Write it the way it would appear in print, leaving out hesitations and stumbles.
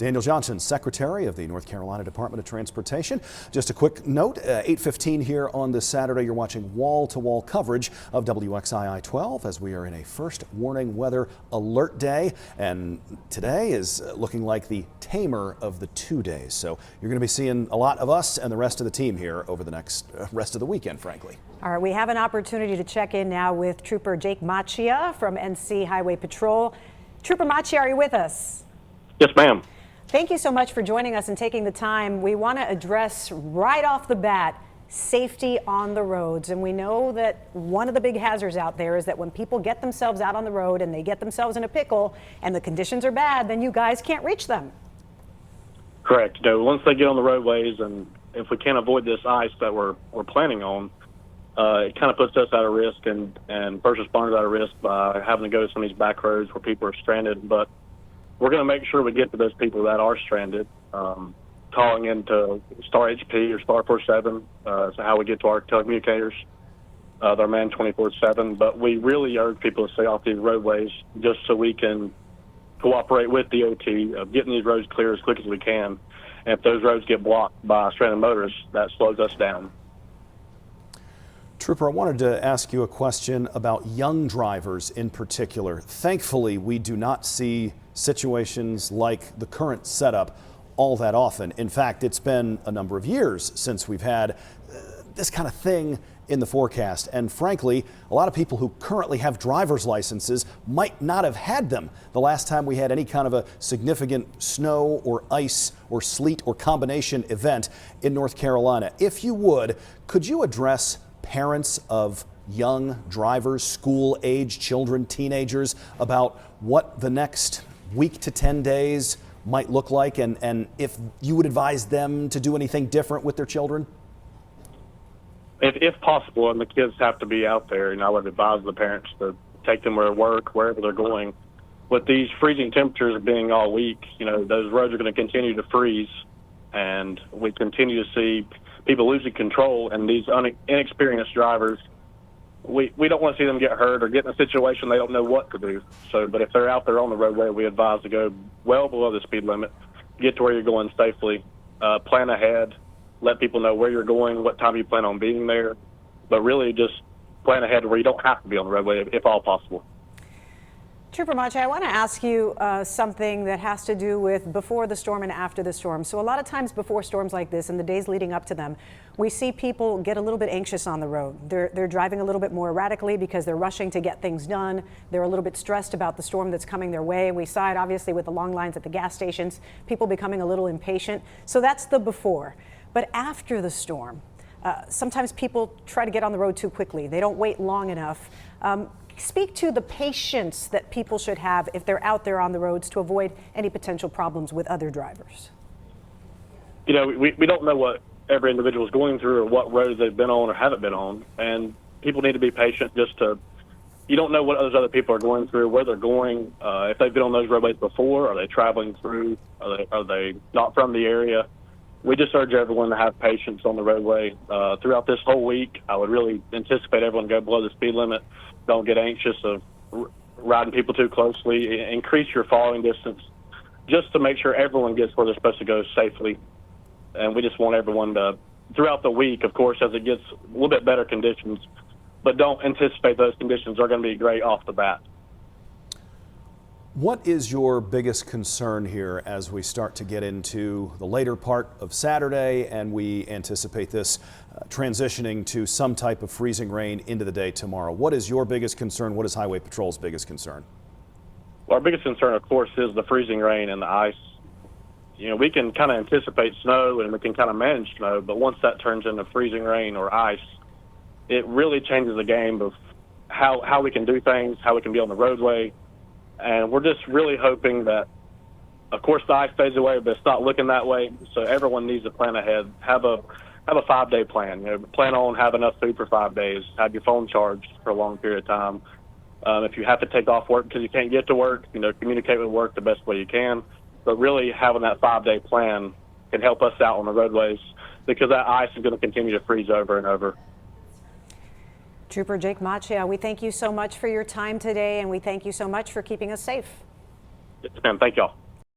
Daniel Johnson, Secretary of the North Carolina Department of Transportation. Just a quick note, 8:15 here on this Saturday, you're watching wall-to-wall coverage of WXII 12 as we are in a first warning weather alert day. And today is looking like the tamer of the 2 days. So you're going to be seeing a lot of us and the rest of the team here over the next rest of the weekend, frankly. All right, we have an opportunity to check in now with Trooper Jake Macchia from NC Highway Patrol. Trooper Macchia, are you with us? Yes, ma'am. Thank you so much for joining us and taking the time. We want to address right off the bat safety on the roads. And we know that one of the big hazards out there is that when people get themselves out on the road and they get themselves in a pickle and the conditions are bad, then you guys can't reach them. Correct. Once they get on the roadways, and if we can't avoid this ice that we're planning on, it kind of puts us at a risk and first responders at a risk by having to go to some of these back roads where people are stranded. But we're going to make sure we get to those people that are stranded, calling into Star HP or Star 47, so how we get to our telecommunicators. They're manned 24/7. But we really urge people to stay off these roadways just so we can cooperate with DOT of getting these roads clear as quick as we can. And if those roads get blocked by stranded motorists, that slows us down. Trooper, I wanted to ask you a question about young drivers in particular. Thankfully, we do not see situations like the current setup all that often. In fact, it's been a number of years since we've had this kind of thing in the forecast. And frankly, a lot of people who currently have driver's licenses might not have had them the last time we had any kind of a significant snow or ice or sleet or combination event in North Carolina. If you would, could you address parents of young drivers, school-age children, teenagers, about what the next week to 10 days might look like, and if you would advise them to do anything different with their children? If possible, and the kids have to be out there, and I would advise the parents to take them where work, wherever they're going. With these freezing temperatures being all week, those roads are going to continue to freeze, and we continue to see people losing control, and these inexperienced drivers, we don't want to see them get hurt or get in a situation they don't know what to do. But if they're out there on the roadway, we advise to go well below the speed limit, get to where you're going safely, plan ahead, let people know where you're going, what time you plan on being there, but really just plan ahead where you don't have to be on the roadway if all possible. Trooper Macchia, I want to ask you something that has to do with before the storm and after the storm. So a lot of times before storms like this and the days leading up to them, we see people get a little bit anxious on the road. They're driving a little bit more erratically because they're rushing to get things done. They're a little bit stressed about the storm that's coming their way. We saw it obviously with the long lines at the gas stations, people becoming a little impatient. So that's the before. But after the storm, sometimes people try to get on the road too quickly. They don't wait long enough. Speak to the patience that people should have if they're out there on the roads to avoid any potential problems with other drivers. We don't know what every individual is going through or what roads they've been on or haven't been on. And people need to be patient you don't know what those other people are going through, where they're going, if they've been on those roadways before, are they traveling through, are they not from the area? We just urge everyone to have patience on the roadway. Throughout this whole week, I would really anticipate everyone to go below the speed limit. Don't get anxious of riding people too closely. Increase your following distance just to make sure everyone gets where they're supposed to go safely. And we just want everyone to, throughout the week, of course, as it gets a little bit better conditions, but don't anticipate those conditions are going to be great off the bat. What is your biggest concern here as we start to get into the later part of Saturday and we anticipate this transitioning to some type of freezing rain into the day tomorrow? What is your biggest concern? What is Highway Patrol's biggest concern? Well, our biggest concern, of course, is the freezing rain and the ice. We can kind of anticipate snow and we can kind of manage snow, but once that turns into freezing rain or ice, it really changes the game of how we can do things, how we can be on the roadway. And we're just really hoping that, of course, the ice stays away, but it's not looking that way. So everyone needs to plan ahead. Have a 5-day plan. Plan on have enough food for 5 days. Have your phone charged for a long period of time. If you have to take off work because you can't get to work, communicate with work the best way you can. But really having that 5-day plan can help us out on the roadways because that ice is going to continue to freeze over and over. Trooper Jake Macchia, we thank you so much for your time today, and we thank you so much for keeping us safe. Yes, ma'am. Thank y'all.